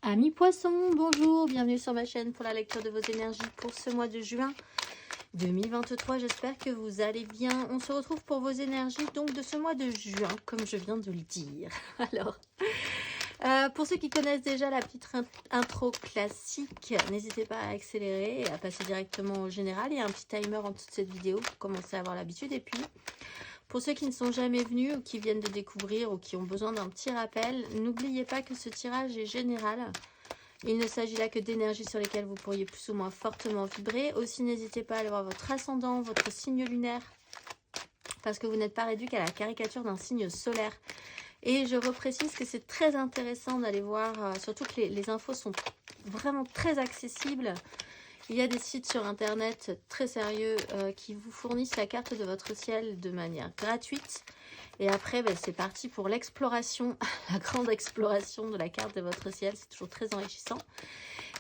Amis poissons, bonjour, bienvenue sur ma chaîne pour la lecture de vos énergies pour ce mois de juin 2023. J'espère que vous allez bien. On se retrouve pour vos énergies donc de ce mois de juin, comme je viens de le dire. Alors, pour ceux qui connaissent déjà la petite intro classique, n'hésitez pas à accélérer et à passer directement au général. Il y a un petit timer en dessous de cette vidéo pour commencer à avoir l'habitude. Et puis, pour ceux qui ne sont jamais venus ou qui viennent de découvrir ou qui ont besoin d'un petit rappel, n'oubliez pas que ce tirage est général. Il ne s'agit là que d'énergies sur lesquelles vous pourriez plus ou moins fortement vibrer. Aussi, n'hésitez pas à aller voir votre ascendant, votre signe lunaire, parce que vous n'êtes pas réduit qu'à la caricature d'un signe solaire. Et je reprécise que c'est très intéressant d'aller voir, surtout que les infos sont vraiment très accessibles. Il y a des sites sur internet très sérieux qui vous fournissent la carte de votre ciel de manière gratuite. Et après, c'est parti pour l'exploration, la grande exploration de la carte de votre ciel. C'est toujours très enrichissant.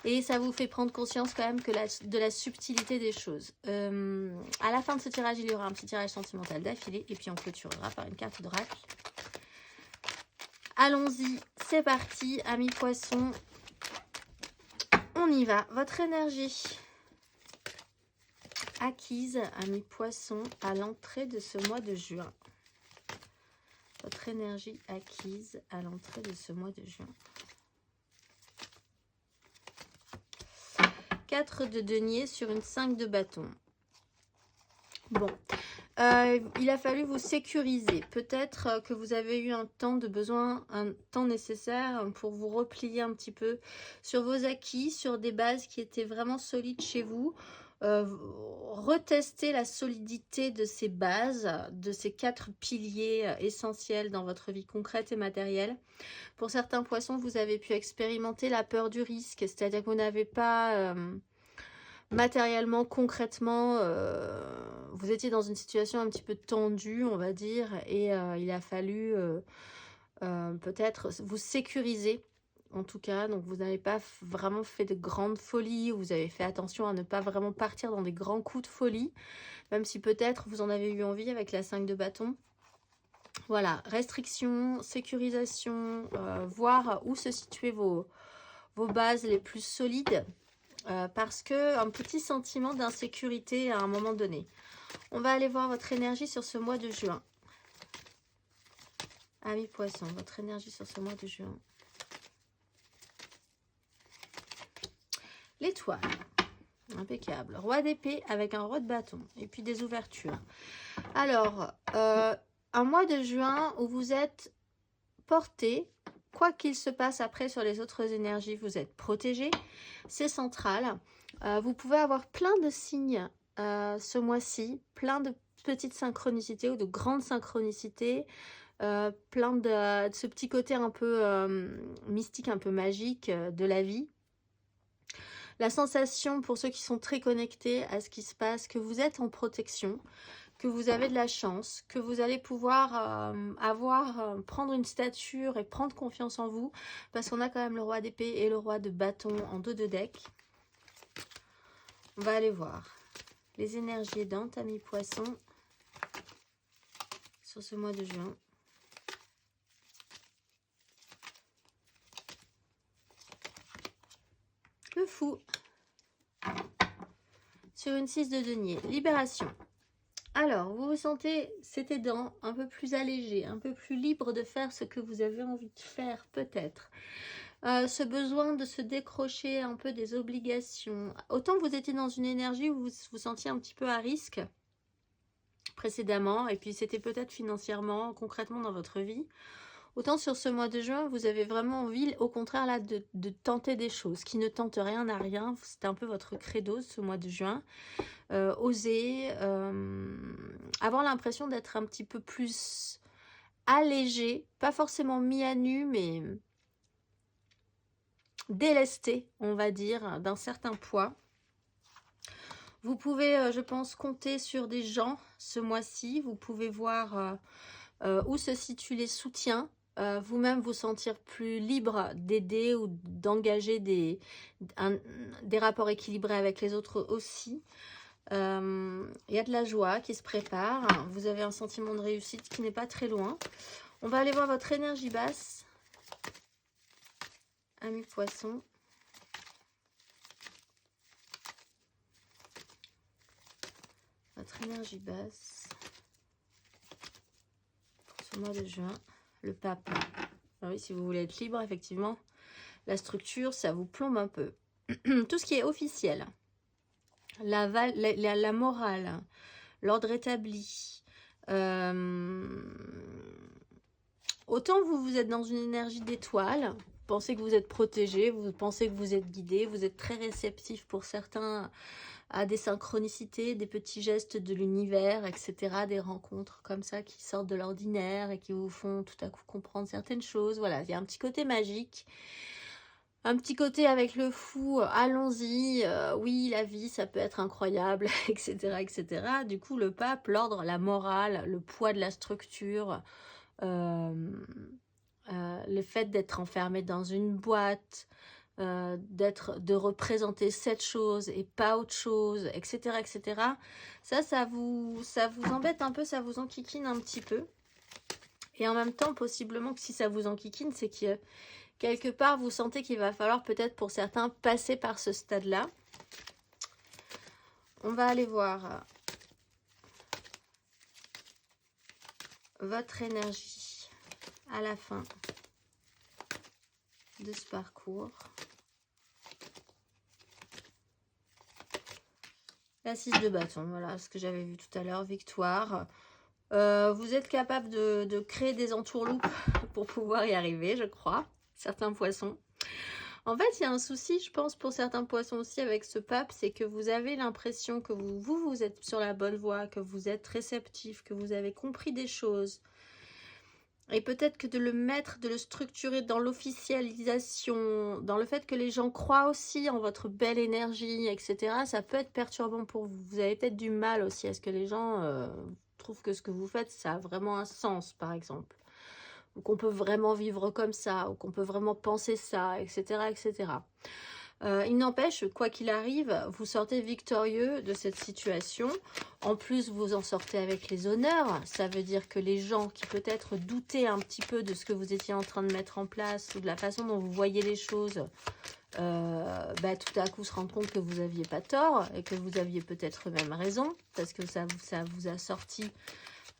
Et ça vous fait prendre conscience quand même que de la subtilité des choses. À la fin de ce tirage, il y aura un petit tirage sentimental d'affilée. Et puis on clôturera par une carte d'oracle. Allons-y, c'est parti, amis poissons. On y va. Votre énergie acquise, amis poissons, à l'entrée de ce mois de juin. Votre énergie acquise à l'entrée de ce mois de juin. 4 de denier sur une 5 de bâton. Bon, il a fallu vous sécuriser. Peut-être que vous avez eu un temps de besoin, un temps nécessaire pour vous replier un petit peu sur vos acquis, sur des bases qui étaient vraiment solides chez vous. Retester la solidité de ces bases, de ces 4 piliers essentiels dans votre vie concrète et matérielle. Pour certains poissons, vous avez pu expérimenter la peur du risque, c'est-à-dire que vous n'avez pas matériellement, concrètement, vous étiez dans une situation un petit peu tendue, on va dire, et il a fallu peut-être vous sécuriser. En tout cas, donc vous n'avez pas vraiment fait de grandes folies, vous avez fait attention à ne pas vraiment partir dans des grands coups de folie, même si peut-être vous en avez eu envie avec la 5 de bâton. Voilà, restriction, sécurisation, voir où se situaient vos bases les plus solides, parce que un petit sentiment d'insécurité à un moment donné. On va aller voir votre énergie sur ce mois de juin. Amis poissons, votre énergie sur ce mois de juin. L'étoile, impeccable. Roi d'épée avec un roi de bâton et puis des ouvertures. Alors, un mois de juin où vous êtes porté, quoi qu'il se passe après sur les autres énergies, vous êtes protégé. C'est central. Vous pouvez avoir plein de signes ce mois-ci, plein de petites synchronicités ou de grandes synchronicités. Plein de ce petit côté un peu mystique, un peu magique de la vie. La sensation pour ceux qui sont très connectés à ce qui se passe, que vous êtes en protection, que vous avez de la chance, que vous allez pouvoir prendre une stature et prendre confiance en vous, parce qu'on a quand même le roi d'épée et le roi de bâton en dos de deck. On va aller voir les énergies aidantes, amis poissons, sur ce mois de juin. Le fou. Sur une 6 de denier. Libération. Alors, vous vous sentez cet aidant un peu plus allégé, un peu plus libre de faire ce que vous avez envie de faire, peut-être. Ce besoin de se décrocher un peu des obligations. Autant vous étiez dans une énergie où vous vous sentiez un petit peu à risque précédemment, et puis c'était peut-être financièrement, concrètement dans votre vie. Autant sur ce mois de juin, vous avez vraiment envie, au contraire, là, de tenter des choses. Qui ne tente rien n'a rien. C'est un peu votre credo ce mois de juin. Oser, avoir l'impression d'être un petit peu plus allégé. Pas forcément mis à nu, mais délesté, on va dire, d'un certain poids. Vous pouvez, je pense, compter sur des gens ce mois-ci. Vous pouvez voir où se situent les soutiens. Vous-même vous sentir plus libre d'aider ou d'engager des rapports équilibrés avec les autres aussi. Il y a de la joie qui se prépare. Vous avez un sentiment de réussite qui n'est pas très loin. On va aller voir votre énergie basse. Amis poissons. Votre énergie basse pour ce mois de juin. Le pape. Ah oui, si vous voulez être libre, effectivement, la structure, ça vous plombe un peu. Tout ce qui est officiel, la morale, l'ordre établi. Autant vous êtes dans une énergie d'étoile, vous pensez que vous êtes protégé, vous pensez que vous êtes guidé, vous êtes très réceptif pour certains à des synchronicités, des petits gestes de l'univers, etc. Des rencontres comme ça qui sortent de l'ordinaire et qui vous font tout à coup comprendre certaines choses. Voilà, il y a un petit côté magique. Un petit côté avec le fou, allons-y, oui, la vie, ça peut être incroyable, etc., etc. Du coup, le pape, l'ordre, la morale, le poids de la structure, le fait d'être enfermé dans une boîte, de représenter cette chose et pas autre chose, etc., etc. Ça vous embête un peu, ça vous enquiquine un petit peu. Et en même temps, possiblement que si ça vous enquiquine, c'est que quelque part, vous sentez qu'il va falloir peut-être pour certains passer par ce stade-là. On va aller voir votre énergie à la fin de ce parcours. La 6 de bâton, voilà ce que j'avais vu tout à l'heure, victoire. Vous êtes capable de créer des entourloupes pour pouvoir y arriver, je crois. Certains poissons. En fait, il y a un souci, je pense, pour certains poissons aussi avec ce pape, c'est que vous avez l'impression que vous êtes sur la bonne voie, que vous êtes réceptif, que vous avez compris des choses. Et peut-être que de le mettre, de le structurer dans l'officialisation, dans le fait que les gens croient aussi en votre belle énergie, etc., ça peut être perturbant pour vous. Vous avez peut-être du mal aussi à ce que les gens trouvent que ce que vous faites, ça a vraiment un sens, par exemple. Ou qu'on peut vraiment vivre comme ça, ou qu'on peut vraiment penser ça, etc., etc. Il n'empêche, quoi qu'il arrive, vous sortez victorieux de cette situation. En plus, vous en sortez avec les honneurs. Ça veut dire que les gens qui peut-être doutaient un petit peu de ce que vous étiez en train de mettre en place ou de la façon dont vous voyez les choses, tout à coup se rendent compte que vous n'aviez pas tort et que vous aviez peut-être même raison parce que ça vous a sorti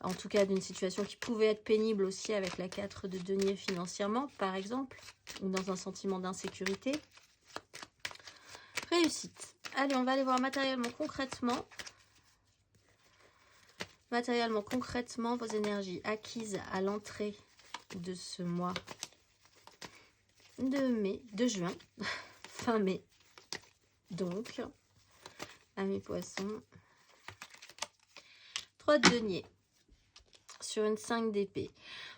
en tout cas d'une situation qui pouvait être pénible aussi avec la 4 de denier financièrement, par exemple, ou dans un sentiment d'insécurité. Réussite. Allez, on va aller voir matériellement, concrètement. Matériellement, concrètement, vos énergies acquises à l'entrée de ce mois de juin, fin mai. Donc, amis poissons, 3 de denier sur une 5 d'épée.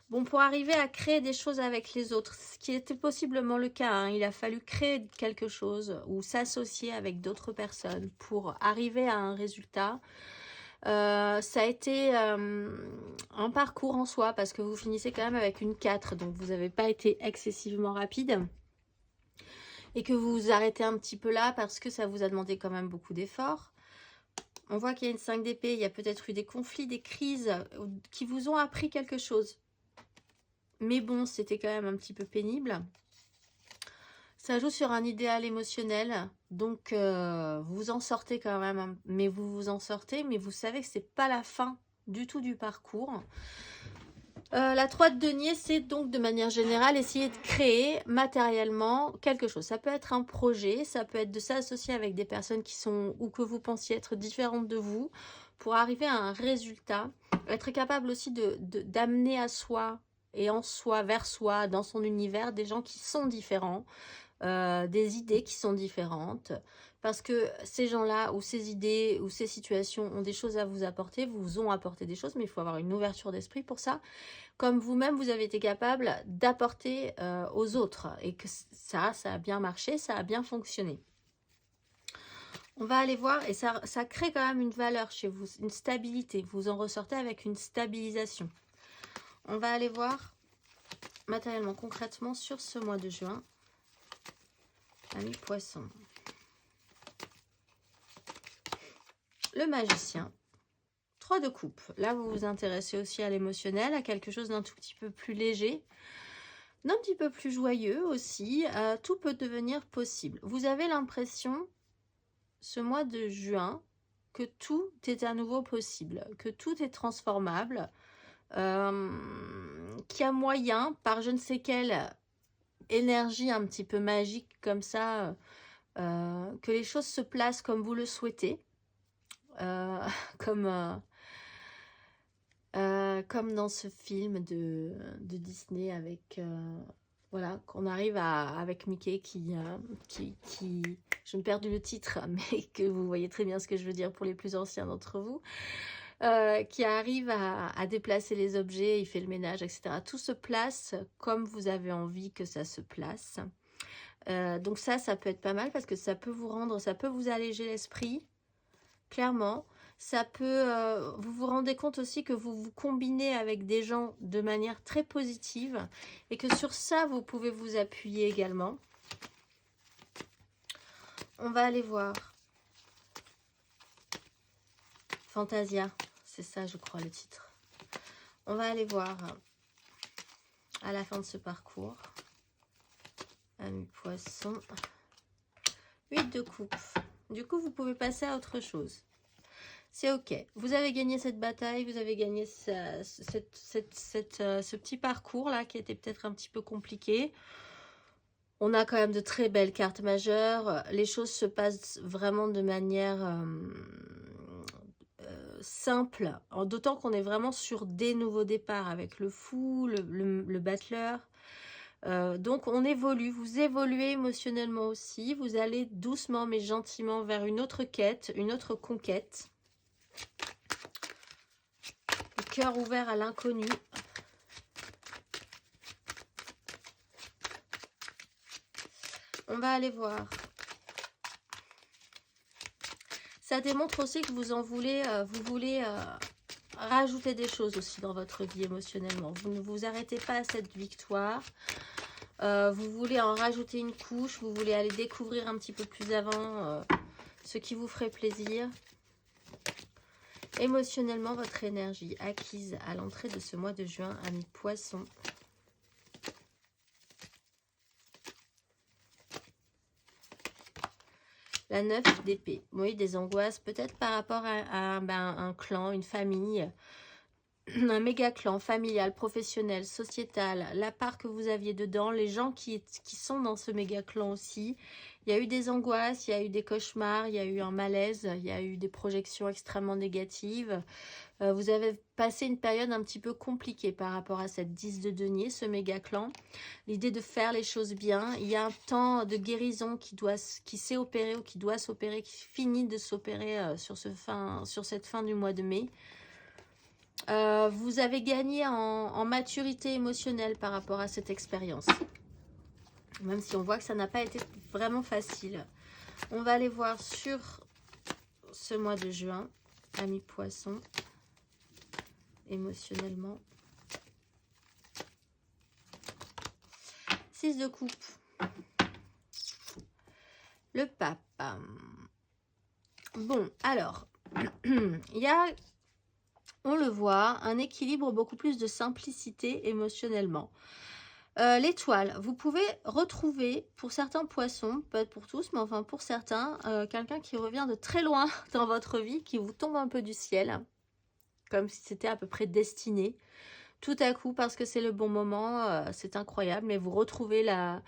Bon, pour arriver à créer des choses avec les autres, ce qui était possiblement le cas, hein, il a fallu créer quelque chose ou s'associer avec d'autres personnes pour arriver à un résultat. Ça a été un parcours en soi parce que vous finissez quand même avec une 4, donc vous n'avez pas été excessivement rapide. Et que vous vous arrêtez un petit peu là parce que ça vous a demandé quand même beaucoup d'efforts. On voit qu'il y a une 5 d'épée, il y a peut-être eu des conflits, des crises qui vous ont appris quelque chose. Mais bon, c'était quand même un petit peu pénible. Ça joue sur un idéal émotionnel. Donc, vous en sortez quand même. Mais vous vous en sortez. Mais vous savez que c'est pas la fin du tout du parcours. La 3 de denier, c'est donc de manière générale essayer de créer matériellement quelque chose. Ça peut être un projet. Ça peut être de s'associer avec des personnes qui sont ou que vous pensiez être différentes de vous pour arriver à un résultat. Être capable aussi d'amener à soi et en soi, vers soi, dans son univers, des gens qui sont différents, des idées qui sont différentes, parce que ces gens-là, ou ces idées, ou ces situations ont des choses à vous apporter, vous ont apporté des choses, mais il faut avoir une ouverture d'esprit pour ça, comme vous-même, vous avez été capable d'apporter aux autres, et que ça a bien marché, ça a bien fonctionné. On va aller voir, et ça crée quand même une valeur chez vous, une stabilité, vous en ressortez avec une stabilisation. On va aller voir matériellement, concrètement, sur ce mois de juin. Amis poissons. Le magicien. 3 de coupe. Là, vous vous intéressez aussi à l'émotionnel, à quelque chose d'un tout petit peu plus léger. d'un petit peu plus joyeux aussi. Tout peut devenir possible. Vous avez l'impression, ce mois de juin, que tout est à nouveau possible, que tout est transformable, qu'il y a moyen, par je ne sais quelle énergie un petit peu magique comme ça, que les choses se placent comme vous le souhaitez, comme, comme dans ce film de Disney avec... voilà, qu'on arrive avec Mickey qui, je me perds le titre, mais que vous voyez très bien ce que je veux dire pour les plus anciens d'entre vous, qui arrive à déplacer les objets, il fait le ménage, etc. Tout se place comme vous avez envie que ça se place. Donc ça peut être pas mal parce que ça peut vous rendre, ça peut vous alléger l'esprit, clairement. Ça peut, vous vous rendez compte aussi que vous vous combinez avec des gens de manière très positive et que sur ça, vous pouvez vous appuyer également. On va aller voir. Fantasia, c'est ça je crois le titre. On va aller voir à la fin de ce parcours. Ami Poisson. 8 de coupe. Du coup, vous pouvez passer à autre chose. C'est ok. Vous avez gagné cette bataille, vous avez gagné ce petit parcours-là qui était peut-être un petit peu compliqué. On a quand même de très belles cartes majeures. Les choses se passent vraiment de manière simple. D'autant qu'on est vraiment sur des nouveaux départs avec le fou, le battleur. Donc on évolue, vous évoluez émotionnellement aussi. Vous allez doucement mais gentiment vers une autre quête, une autre conquête. Le cœur ouvert à l'inconnu. On va aller voir. Ça démontre aussi que vous en voulez, vous voulez rajouter des choses aussi dans votre vie émotionnellement. Vous ne vous arrêtez pas à cette victoire. Vous voulez en rajouter une couche. Vous voulez aller découvrir un petit peu plus avant ce qui vous ferait plaisir. Émotionnellement, votre énergie acquise à l'entrée de ce mois de juin, ami Poisson. La 9 d'épée. Oui, des angoisses, peut-être par rapport à un clan, une famille, un méga clan familial, professionnel, sociétal, la part que vous aviez dedans, les gens qui sont dans ce méga clan aussi. Il y a eu des angoisses, il y a eu des cauchemars, il y a eu un malaise, il y a eu des projections extrêmement négatives. Vous avez passé une période un petit peu compliquée par rapport à cette 10 de denier, ce méga clan. L'idée de faire les choses bien. Il y a un temps de guérison qui s'est opéré ou qui doit s'opérer, qui finit de s'opérer sur cette fin du mois de mai. Vous avez gagné en maturité émotionnelle par rapport à cette expérience. Même si on voit que ça n'a pas été vraiment facile. On va aller voir sur ce mois de juin, ami Poisson, émotionnellement. 6 de coupe. Le pape. Bon, alors, il y a, on le voit, un équilibre, beaucoup plus de simplicité émotionnellement. L'étoile, vous pouvez retrouver pour certains poissons, pas pour tous, mais enfin pour certains, quelqu'un qui revient de très loin dans votre vie, qui vous tombe un peu du ciel, comme si c'était à peu près destiné. Tout à coup, parce que c'est le bon moment, c'est incroyable, mais vous retrouvez la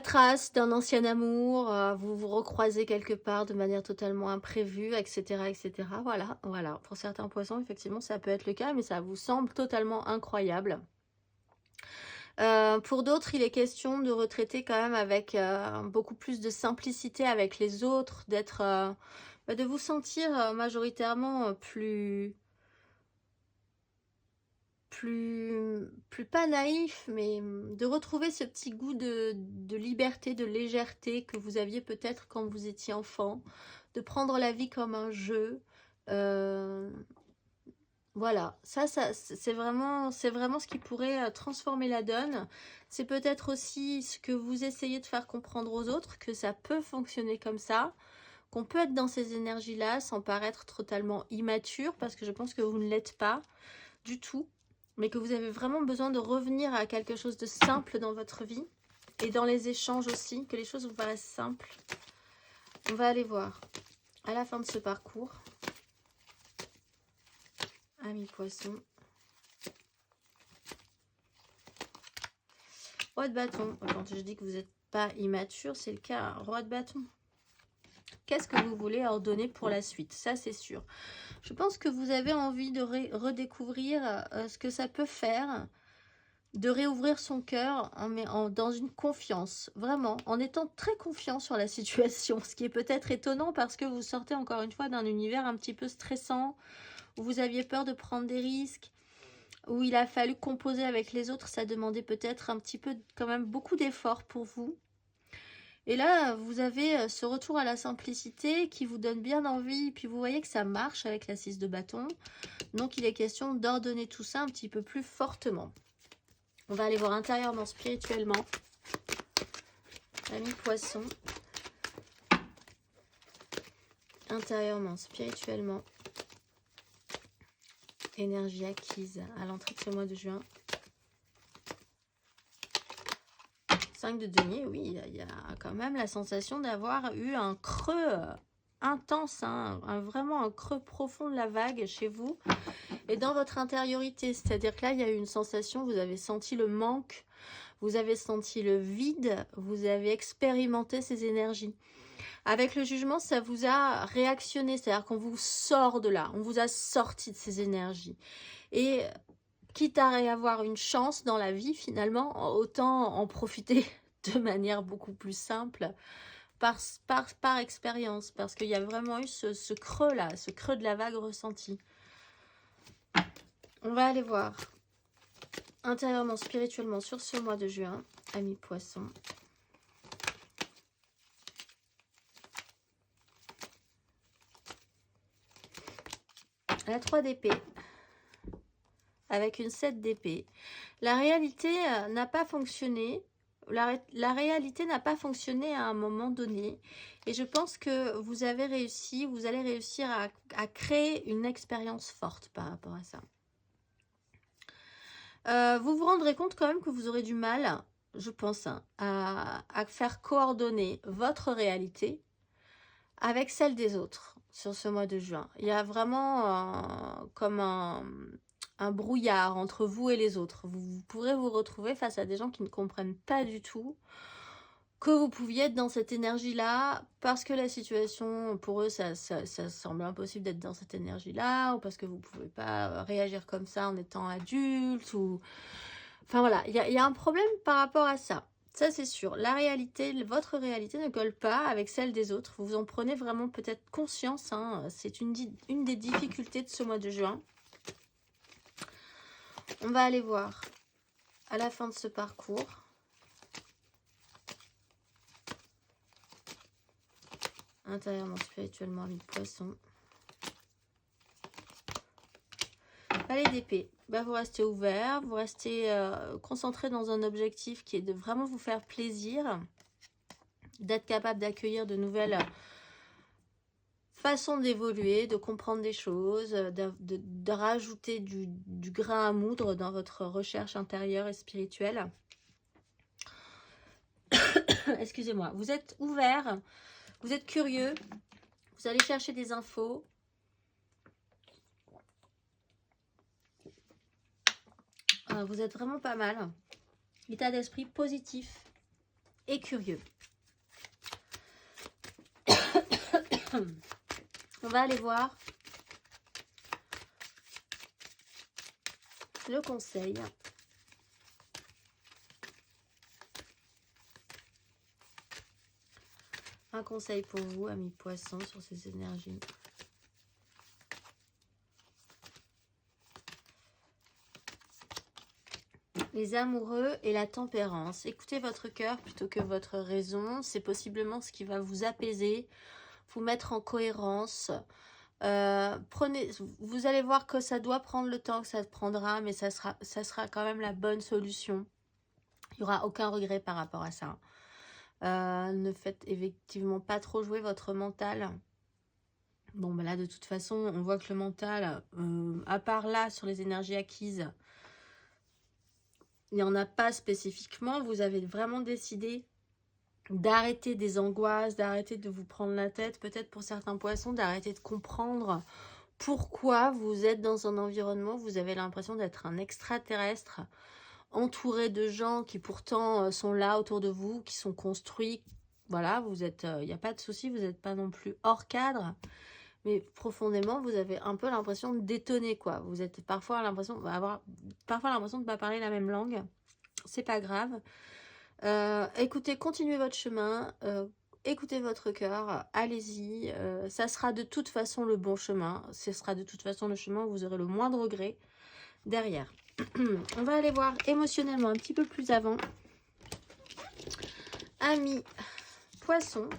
trace d'un ancien amour, vous vous recroisez quelque part de manière totalement imprévue, etc. etc. Voilà. Pour certains poissons, effectivement, ça peut être le cas, mais ça vous semble totalement incroyable. Pour d'autres, il est question de retraiter quand même avec beaucoup plus de simplicité avec les autres, de vous sentir majoritairement plus pas naïf, mais de retrouver ce petit goût de liberté, de légèreté que vous aviez peut-être quand vous étiez enfant, de prendre la vie comme un jeu. Voilà, ça c'est vraiment ce qui pourrait transformer la donne. C'est peut-être aussi ce que vous essayez de faire comprendre aux autres, que ça peut fonctionner comme ça, qu'on peut être dans ces énergies-là sans paraître totalement immature, parce que je pense que vous ne l'êtes pas du tout. mais que vous avez vraiment besoin de revenir à quelque chose de simple dans votre vie et dans les échanges aussi, que les choses vous paraissent simples. On va aller voir à la fin de ce parcours. Amis poissons. Roi de bâton. Quand je dis que vous n'êtes pas immature, c'est le cas. Roi de bâton. Qu'est-ce que vous voulez ordonner pour la suite? Ça, c'est sûr. Je pense que vous avez envie de redécouvrir ce que ça peut faire, de réouvrir son cœur dans une confiance, vraiment, en étant très confiant sur la situation. Ce qui est peut-être étonnant parce que vous sortez encore une fois d'un univers un petit peu stressant, où vous aviez peur de prendre des risques, où il a fallu composer avec les autres. Ça demandait peut-être un petit peu, quand même, beaucoup d'efforts pour vous. Et là, vous avez ce retour à la simplicité qui vous donne bien envie. Puis vous voyez que ça marche avec la 6 de bâton. Donc, il est question d'ordonner tout ça un petit peu plus fortement. On va aller voir intérieurement, spirituellement. Amis poissons. Intérieurement, spirituellement. Énergie acquise à l'entrée de ce mois de juin. 5 de denier, oui, il y a quand même la sensation d'avoir eu un creux intense, hein, vraiment un creux profond de la vague chez vous et dans votre intériorité. C'est-à-dire que là, il y a eu une sensation, vous avez senti le manque, vous avez senti le vide, vous avez expérimenté ces énergies. Avec le jugement, ça vous a réactionné, c'est-à-dire qu'on vous sort de là, on vous a sorti de ces énergies. Et quitte à avoir une chance dans la vie, finalement, autant en profiter de manière beaucoup plus simple par expérience, parce qu'il y a vraiment eu ce creux-là, ce creux de la vague ressenti. On va aller voir intérieurement, spirituellement sur ce mois de juin, amis poissons. La 3 d'épée. Avec une 7 d'épée. La réalité n'a pas fonctionné. La réalité n'a pas fonctionné à un moment donné. Et je pense que vous avez réussi, vous allez réussir à créer une expérience forte par rapport à ça. Vous vous rendrez compte quand même que vous aurez du mal, je pense, hein, à faire coordonner votre réalité avec celle des autres sur ce mois de juin. Il y a vraiment comme un brouillard entre vous et les autres. Vous pourrez vous retrouver face à des gens qui ne comprennent pas du tout que vous pouviez être dans cette énergie-là parce que la situation, pour eux, ça semble impossible d'être dans cette énergie-là, ou parce que vous ne pouvez pas réagir comme ça en étant adulte, ou... Enfin voilà, il y a un problème par rapport à ça. Ça, c'est sûr. La réalité, votre réalité ne colle pas avec celle des autres. Vous en prenez vraiment peut-être conscience, hein. C'est une des difficultés de ce mois de juin. On va aller voir à la fin de ce parcours. Intérieurement, spirituellement, amis poissons. Palais d'épée. Bah, vous restez ouvert, vous restez concentré dans un objectif qui est de vraiment vous faire plaisir, d'être capable d'accueillir de nouvelles façons d'évoluer, de comprendre des choses, de rajouter du grain à moudre dans votre recherche intérieure et spirituelle. Excusez-moi, vous êtes ouvert, vous êtes curieux, vous allez chercher des infos. Vous êtes vraiment pas mal. État d'esprit positif et curieux. On va aller voir le conseil. Un conseil pour vous, amis poissons, sur ces énergies. Les amoureux et la tempérance. Écoutez votre cœur plutôt que votre raison. C'est possiblement ce qui va vous apaiser, vous mettre en cohérence. Vous allez voir que ça doit prendre le temps que ça prendra, mais ça sera quand même la bonne solution. Il n'y aura aucun regret par rapport à ça. Ne faites effectivement pas trop jouer votre mental. Bon, ben là, de toute façon, on voit que le mental, à part là, sur les énergies acquises, il n'y en a pas spécifiquement. Vous avez vraiment décidé d'arrêter des angoisses, d'arrêter de vous prendre la tête, peut-être pour certains poissons, d'arrêter de comprendre pourquoi vous êtes dans un environnement, vous avez l'impression d'être un extraterrestre, entouré de gens qui pourtant sont là autour de vous, qui sont construits. Voilà, vous êtes, il n'y a pas de souci, vous n'êtes pas non plus hors cadre, mais profondément, vous avez un peu l'impression de détonner, quoi. Vous êtes parfois l'impression d'avoir parfois l'impression de ne pas parler la même langue. C'est pas grave. Écoutez, continuez votre chemin, écoutez votre cœur, allez-y, ça sera de toute façon le bon chemin, ce sera de toute façon le chemin où vous aurez le moins de regrets derrière. On va aller voir émotionnellement un petit peu plus avant. Amis poissons,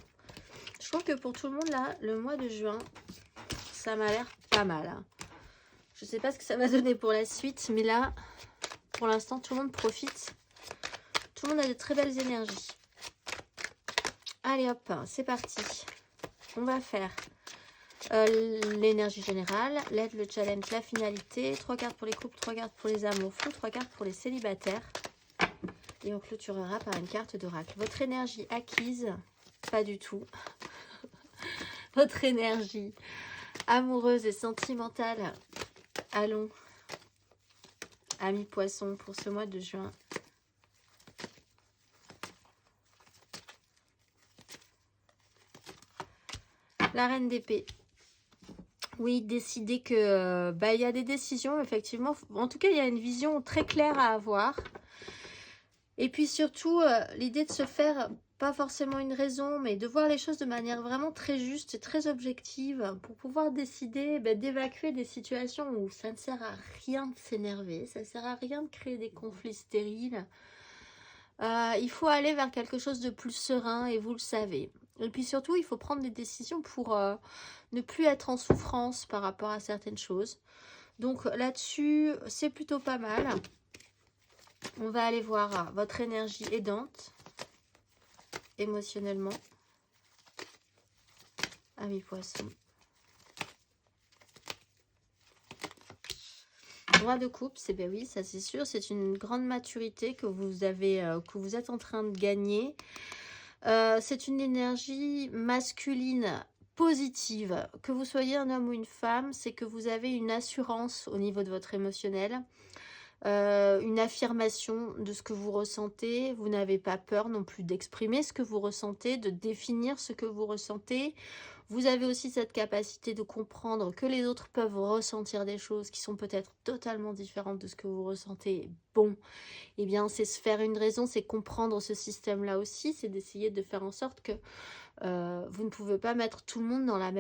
je trouve que pour tout le monde là, le mois de juin, ça m'a l'air pas mal. Hein. Je sais pas ce que ça va donner pour la suite, mais là, pour l'instant, tout le monde profite. Tout le monde a de très belles énergies. Allez hop, c'est parti. On va faire l'énergie générale, l'aide, le challenge, la finalité. 3 cartes pour les couples, 3 cartes pour les amours fous, 3 cartes pour les célibataires. Et on clôturera par une carte d'oracle. Votre énergie acquise, pas du tout. Votre énergie amoureuse et sentimentale. Allons, amis poissons, pour ce mois de juin. La reine d'épée. Oui, décider que il y a des décisions, effectivement. En tout cas, il y a une vision très claire à avoir. Et puis surtout, l'idée de se faire, pas forcément une raison, mais de voir les choses de manière vraiment très juste et très objective pour pouvoir décider d'évacuer des situations où ça ne sert à rien de s'énerver, ça ne sert à rien de créer des conflits stériles. Il faut aller vers quelque chose de plus serein et vous le savez. Et puis surtout, il faut prendre des décisions pour ne plus être en souffrance par rapport à certaines choses. Donc là-dessus, c'est plutôt pas mal. On va aller voir votre énergie aidante, émotionnellement. Amis poissons. Roi de coupe, c'est ben oui, ça c'est sûr, c'est une grande maturité que vous avez, que vous êtes en train de gagner. C'est une énergie masculine positive. Que vous soyez un homme ou une femme, c'est que vous avez une assurance au niveau de votre émotionnel. Une affirmation de ce que vous ressentez. Vous n'avez pas peur non plus d'exprimer ce que vous ressentez, de définir ce que vous ressentez. Vous avez aussi cette capacité de comprendre que les autres peuvent ressentir des choses qui sont peut-être totalement différentes de ce que vous ressentez. Bon, eh bien, c'est se faire une raison, c'est comprendre ce système-là aussi, c'est d'essayer de faire en sorte que vous ne pouvez pas mettre tout le monde dans la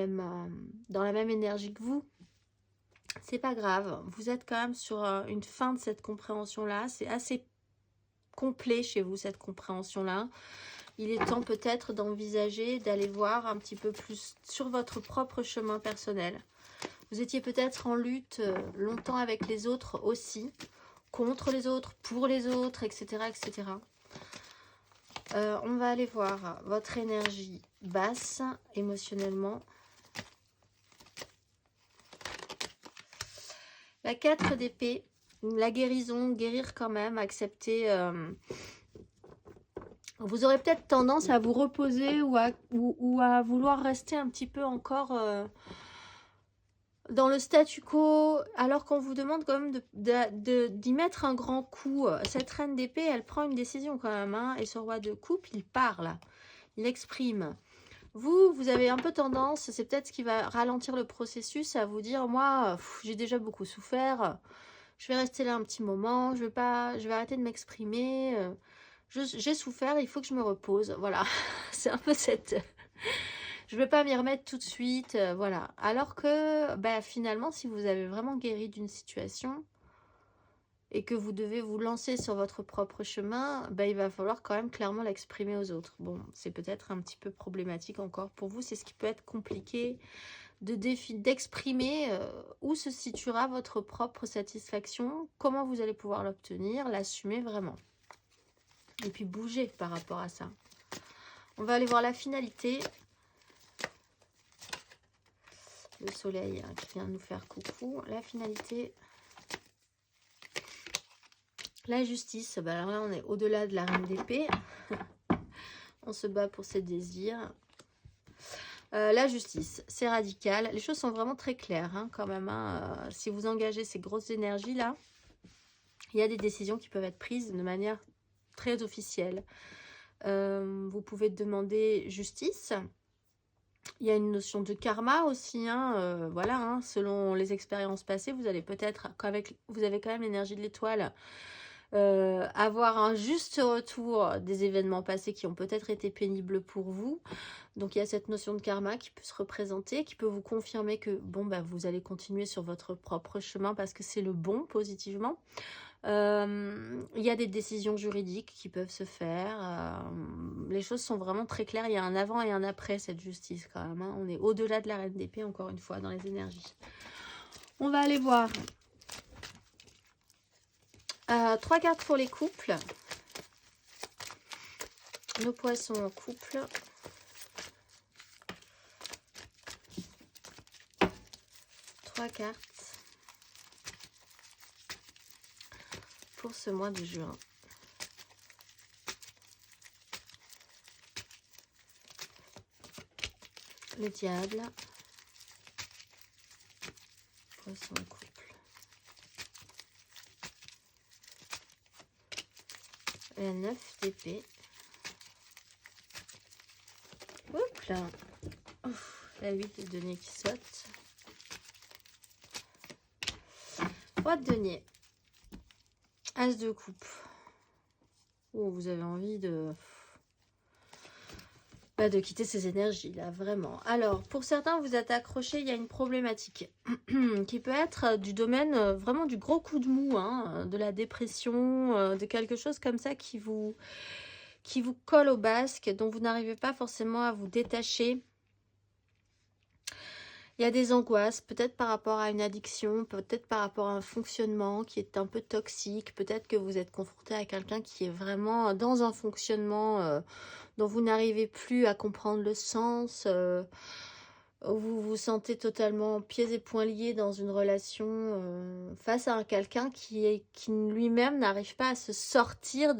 même énergie que vous. C'est pas grave, vous êtes quand même sur une fin de cette compréhension-là. C'est assez complet chez vous, cette compréhension-là. Il est temps peut-être d'envisager d'aller voir un petit peu plus sur votre propre chemin personnel. Vous étiez peut-être en lutte longtemps avec les autres aussi, contre les autres, pour les autres, etc. etc. On va aller voir votre énergie basse émotionnellement. La 4 d'épée, la guérison, guérir quand même, accepter. Vous aurez peut-être tendance à vous reposer ou à vouloir rester un petit peu encore dans le statu quo, alors qu'on vous demande quand même d'y mettre un grand coup. Cette reine d'épée, elle prend une décision quand même, hein, et ce roi de coupe, il parle, il exprime. Vous avez un peu tendance, c'est peut-être ce qui va ralentir le processus, à vous dire, moi, j'ai déjà beaucoup souffert, je vais rester là un petit moment, je vais arrêter de m'exprimer, j'ai souffert, il faut que je me repose, voilà. C'est un peu cette... Je ne vais pas m'y remettre tout de suite, voilà. Alors que, finalement, si vous avez vraiment guéri d'une situation et que vous devez vous lancer sur votre propre chemin, il va falloir quand même clairement l'exprimer aux autres. Bon, c'est peut-être un petit peu problématique encore pour vous, c'est ce qui peut être compliqué d'exprimer où se situera votre propre satisfaction, comment vous allez pouvoir l'obtenir, l'assumer vraiment. Et puis bouger par rapport à ça. On va aller voir la finalité. Le soleil qui vient de nous faire coucou. La finalité... La justice, bah alors là on est au-delà de la reine d'épée. On se bat pour ses désirs. La justice, c'est radical. Les choses sont vraiment très claires hein, quand même. Hein. Si vous engagez ces grosses énergies-là, il y a des décisions qui peuvent être prises de manière très officielle. Vous pouvez demander justice. Il y a une notion de karma aussi. Hein, voilà, hein, selon les expériences passées, vous allez peut-être, vous avez quand même l'énergie de l'étoile, avoir un juste retour des événements passés qui ont peut-être été pénibles pour vous. Donc il y a cette notion de karma qui peut se représenter, qui peut vous confirmer que bon bah vous allez continuer sur votre propre chemin parce que c'est le bon positivement. Il y a des décisions juridiques qui peuvent se faire. Les choses sont vraiment très claires. Il y a un avant et un après cette justice quand même. Hein. On est au-delà de la reine d'épée encore une fois dans les énergies. On va aller voir 3 cartes pour les couples. Nos poissons en couple. Cartes pour ce mois de juin. Le diable. Poisson en couple. La 9 d'épée. Hop là. Ouf, la 8 de denier qui saute. 3 de denier. As de coupe. Oh, vous avez envie de quitter ces énergies là, vraiment. Alors, pour certains, vous êtes accrochés, il y a une problématique qui peut être du domaine vraiment du gros coup de mou, hein, de la dépression, de quelque chose comme ça qui vous colle au basque, dont vous n'arrivez pas forcément à vous détacher. Il y a des angoisses, peut-être par rapport à une addiction, peut-être par rapport à un fonctionnement qui est un peu toxique. Peut-être que vous êtes confronté à quelqu'un qui est vraiment dans un fonctionnement dont vous n'arrivez plus à comprendre le sens. Vous vous sentez totalement pieds et poings liés dans une relation face à quelqu'un qui lui-même n'arrive pas à se sortir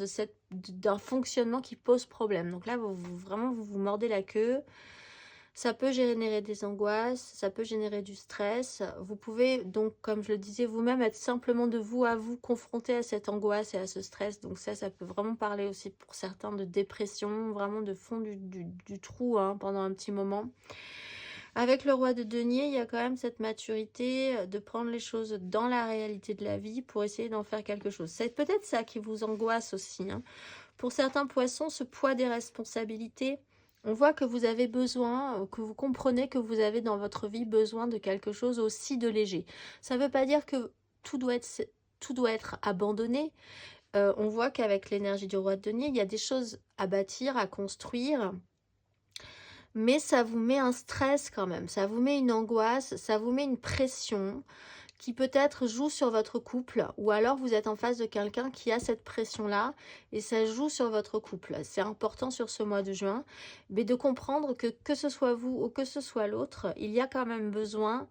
d'un fonctionnement qui pose problème. Donc là, vraiment, vous vous mordez la queue. Ça peut générer des angoisses, ça peut générer du stress. Vous pouvez donc, comme je le disais, vous-même être simplement de vous à vous confronter à cette angoisse et à ce stress. Donc ça peut vraiment parler aussi pour certains de dépression, vraiment de fond du trou hein, pendant un petit moment. Avec le roi de denier, il y a quand même cette maturité de prendre les choses dans la réalité de la vie pour essayer d'en faire quelque chose. C'est peut-être ça qui vous angoisse aussi. Hein. Pour certains poissons, ce poids des responsabilités, on voit que vous avez besoin, que vous comprenez que vous avez dans votre vie besoin de quelque chose aussi de léger. Ça ne veut pas dire que tout doit être abandonné. On voit qu'avec l'énergie du roi de denier, il y a des choses à bâtir, à construire. Mais ça vous met un stress quand même, ça vous met une angoisse, ça vous met une pression qui peut-être joue sur votre couple, ou alors vous êtes en face de quelqu'un qui a cette pression-là, et ça joue sur votre couple. C'est important sur ce mois de juin, mais de comprendre que ce soit vous ou que ce soit l'autre, il y a quand même besoin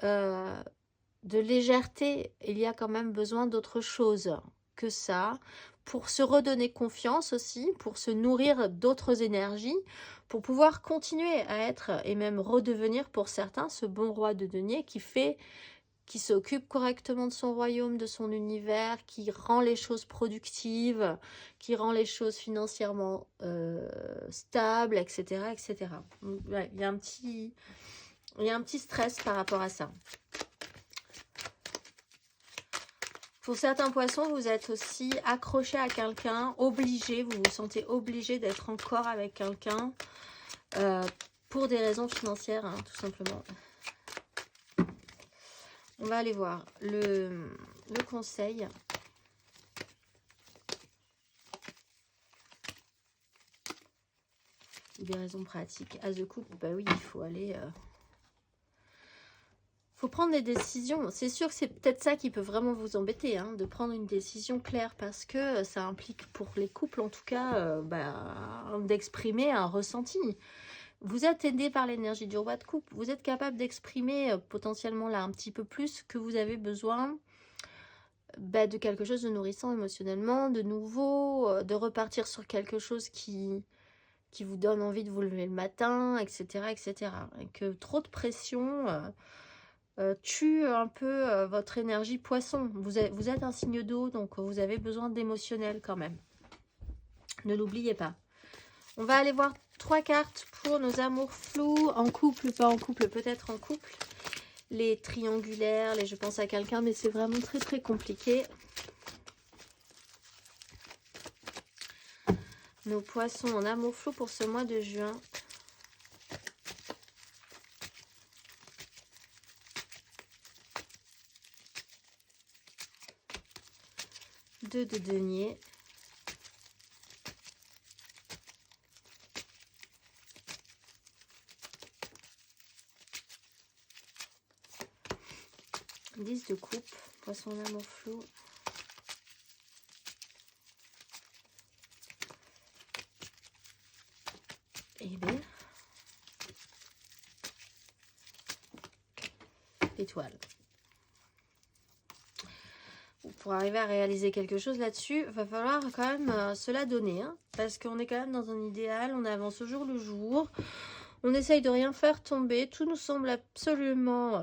de légèreté, il y a quand même besoin d'autre chose que ça, pour se redonner confiance aussi, pour se nourrir d'autres énergies, pour pouvoir continuer à être, et même redevenir pour certains, ce bon roi de denier qui s'occupe correctement de son royaume, de son univers, qui rend les choses productives, qui rend les choses financièrement stables, etc. etc. Ouais, il y a un petit stress par rapport à ça. Pour certains poissons, vous êtes aussi accroché à quelqu'un, obligé, vous vous sentez obligé d'être encore avec quelqu'un pour des raisons financières, hein, tout simplement. On va aller voir le conseil. Des raisons pratiques. As de coupe, bah oui, il faut aller... faut prendre des décisions. C'est sûr que c'est peut-être ça qui peut vraiment vous embêter, hein, de prendre une décision claire, parce que ça implique pour les couples, en tout cas, d'exprimer un ressenti. Vous êtes aidé par l'énergie du roi de coupe. Vous êtes capable d'exprimer potentiellement là un petit peu plus que vous avez besoin de quelque chose de nourrissant émotionnellement, de nouveau, de repartir sur quelque chose qui vous donne envie de vous lever le matin, etc. etc. Et que trop de pression tue un peu votre énergie poisson. Vous êtes un signe d'eau, donc vous avez besoin d'émotionnel quand même. Ne l'oubliez pas. On va aller voir 3 cartes pour nos amours flous, en couple, pas en couple, peut-être en couple. Les triangulaires, les je pense à quelqu'un, mais c'est vraiment très très compliqué. Nos poissons en amour flou pour ce mois de juin. Deux de denier. Dix de coupe, poisson en amour flou. Et bien, l'étoile. Pour arriver à réaliser quelque chose là-dessus, va falloir quand même se la donner, hein, parce qu'on est quand même dans un idéal, on avance au jour le jour, on essaye de rien faire tomber, tout nous semble absolument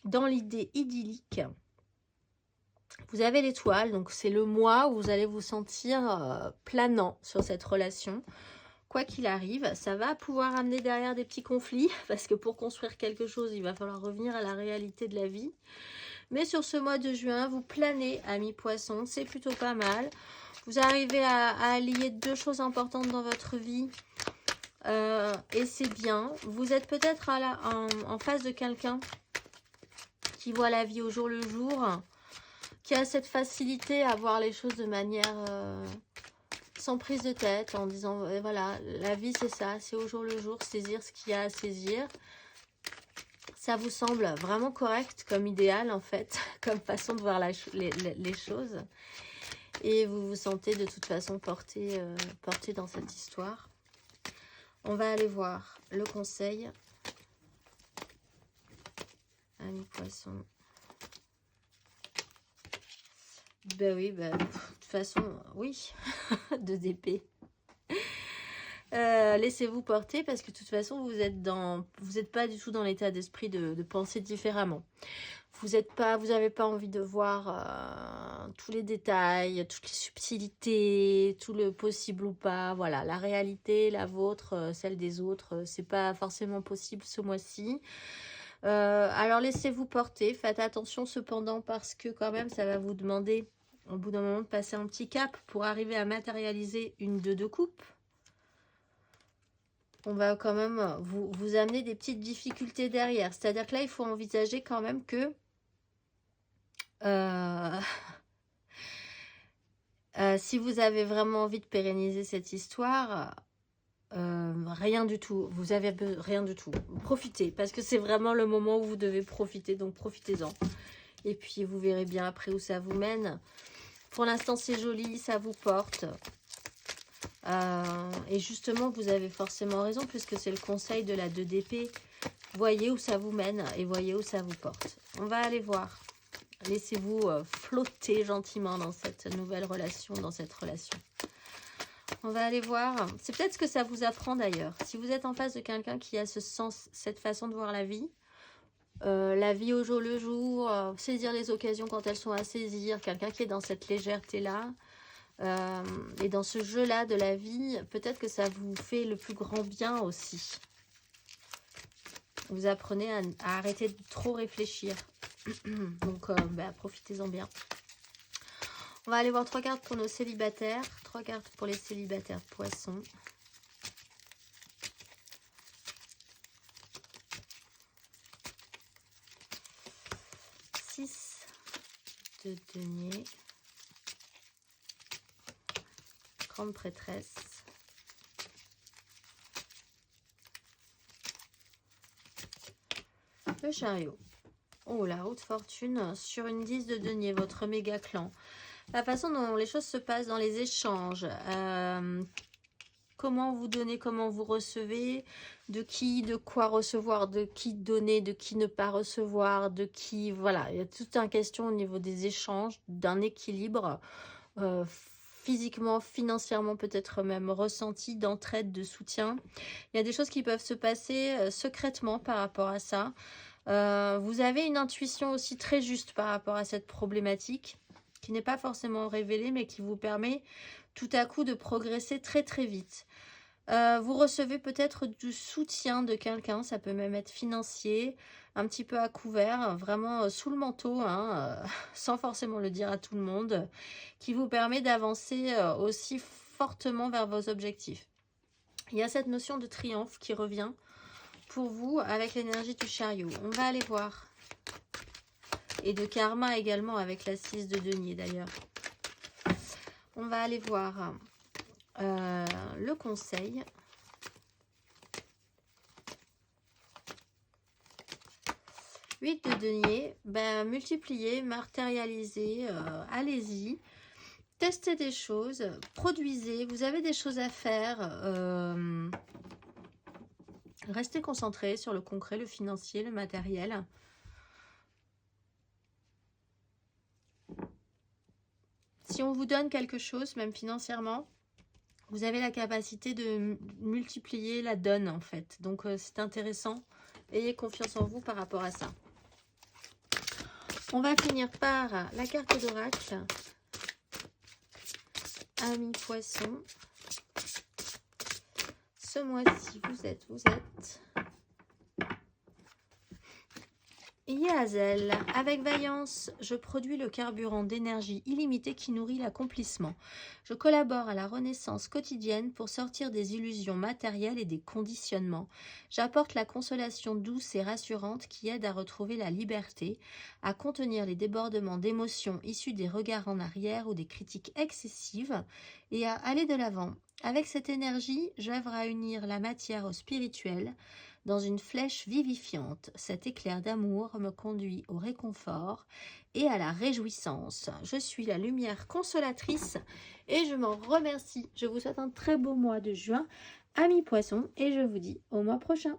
dans l'idée idyllique. Vous avez l'étoile, donc c'est le mois où vous allez vous sentir planant sur cette relation. Quoi qu'il arrive, ça va pouvoir amener derrière des petits conflits, parce que pour construire quelque chose, il va falloir revenir à la réalité de la vie. Mais sur ce mois de juin, vous planez, amis poissons, c'est plutôt pas mal. Vous arrivez à allier deux choses importantes dans votre vie, et c'est bien. Vous êtes peut-être en face de quelqu'un qui voit la vie au jour le jour, qui a cette facilité à voir les choses de manière... sans prise de tête, en disant voilà, la vie c'est ça, c'est au jour le jour, saisir ce qu'il y a à saisir. Ça vous semble vraiment correct comme idéal en fait, comme façon de voir les choses. Et vous vous sentez de toute façon porté dans cette histoire. On va aller voir le conseil. Amis poissons. Ben oui, de toute façon, oui, 2 d'épée. Laissez-vous porter parce que de toute façon, vous êtes pas du tout dans l'état d'esprit de penser différemment. Vous n'avez pas envie de voir tous les détails, toutes les subtilités, tout le possible ou pas. Voilà, la réalité, la vôtre, celle des autres, c'est pas forcément possible ce mois-ci. Alors laissez-vous porter, faites attention cependant parce que quand même ça va vous demander au bout d'un moment de passer un petit cap pour arriver à matérialiser une 2 de coupe. On va quand même vous amener des petites difficultés derrière, c'est à dire que là il faut envisager quand même que si vous avez vraiment envie de pérenniser cette histoire, rien du tout, vous avez rien du tout, profitez parce que c'est vraiment le moment où vous devez profiter, donc profitez-en et puis vous verrez bien après où ça vous mène. Pour l'instant c'est joli, ça vous porte et justement vous avez forcément raison puisque c'est le conseil de la 2 d'épée. Voyez où ça vous mène et voyez où ça vous porte. On va aller voir. Laissez-vous flotter gentiment dans cette nouvelle relation, dans cette relation. On va aller voir. C'est peut-être ce que ça vous apprend d'ailleurs. Si vous êtes en face de quelqu'un qui a ce sens, cette façon de voir la vie au jour le jour, saisir les occasions quand elles sont à saisir, quelqu'un qui est dans cette légèreté-là, et dans ce jeu-là de la vie, peut-être que ça vous fait le plus grand bien aussi. Vous apprenez à arrêter de trop réfléchir. Donc, profitez-en bien. On va aller voir 3 cartes pour nos célibataires. 3 cartes pour les célibataires poissons. De denier. Grande prêtresse. Le chariot. Oh, la haute fortune sur une 10 de denier, votre méga clan. La façon dont les choses se passent dans les échanges, comment vous donnez, comment vous recevez, de qui, de quoi recevoir, de qui donner, de qui ne pas recevoir, de qui, voilà. Il y a toute une question au niveau des échanges, d'un équilibre physiquement, financièrement, peut-être même ressenti, d'entraide, de soutien. Il y a des choses qui peuvent se passer secrètement par rapport à ça. Vous avez une intuition aussi très juste par rapport à cette problématique, qui n'est pas forcément révélée, mais qui vous permet tout à coup de progresser très très vite. Vous recevez peut-être du soutien de quelqu'un, ça peut même être financier, un petit peu à couvert, vraiment sous le manteau, hein, sans forcément le dire à tout le monde, qui vous permet d'avancer aussi fortement vers vos objectifs. Il y a cette notion de triomphe qui revient pour vous avec l'énergie du chariot. On va aller voir. Et de karma également avec la 6 de denier d'ailleurs. On va aller voir le conseil. Huit de denier, ben, multipliez, matérialisez, allez-y. Testez des choses, produisez, vous avez des choses à faire. Restez concentré sur le concret, le financier, le matériel. Si on vous donne quelque chose, même financièrement, vous avez la capacité de multiplier la donne en fait. Donc c'est intéressant. Ayez confiance en vous par rapport à ça. On va finir par la carte d'oracle. Amis poissons. Ce mois-ci, vous êtes. Yazel, avec vaillance, je produis le carburant d'énergie illimitée qui nourrit l'accomplissement. Je collabore à la renaissance quotidienne pour sortir des illusions matérielles et des conditionnements. J'apporte la consolation douce et rassurante qui aide à retrouver la liberté, à contenir les débordements d'émotions issus des regards en arrière ou des critiques excessives et à aller de l'avant. Avec cette énergie, j'œuvre à unir la matière au spirituel, dans une flèche vivifiante. Cet éclair d'amour me conduit au réconfort et à la réjouissance. Je suis la lumière consolatrice et je m'en remercie. Je vous souhaite un très beau mois de juin, amis poissons, et je vous dis au mois prochain.